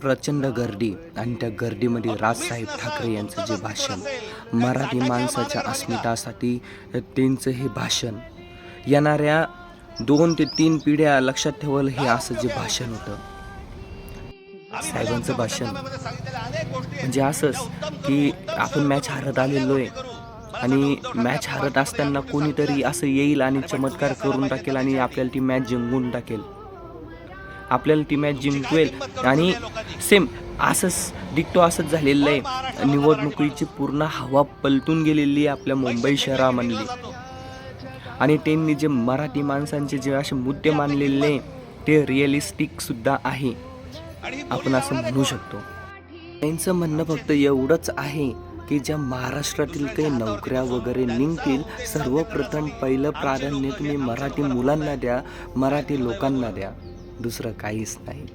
प्रचंड गर्दी आणि त्या गर्दीमध्ये राजसाहेब ठाकरे यांचं जे भाषण, मराठी माणसाच्या अस्मितासाठी त्यांचं हे भाषण, येणाऱ्या 2 ते 3 पिढ्या लक्षात ठेवलं हे असं जे भाषण होतं साहेबांचं भाषण. म्हणजे असंच की आपण मॅच हारत आलेलो आहे आणि मॅच हारत असताना कोणीतरी असं येईल आणि चमत्कार करून टाकेल आणि आपल्याला ती मॅच जिंकवून टाकेल, आपल्याला ती मॅच जिंकवेल. आणि सेम असंच डिक्टो असंच झालेलं आहे. निवडणुकीची पूर्ण हवा पलटून गेलेली आहे आपल्या मुंबई शहरामधली. आणि त्यांनी जे मराठी माणसांचे जे असे मुद्दे मानलेले ते रिअलिस्टिक सुद्धा आहे, आपण असं म्हणू शकतो. त्यांचं म्हणणं फक्त एवढंच आहे की ज्या महाराष्ट्रातील काही नोकऱ्या वगैरे निघतील, सर्वप्रथम पहिलं प्राधान्य तुम्ही मराठी मुलांना द्या, मराठी लोकांना द्या, दुसरं काहीच नाही.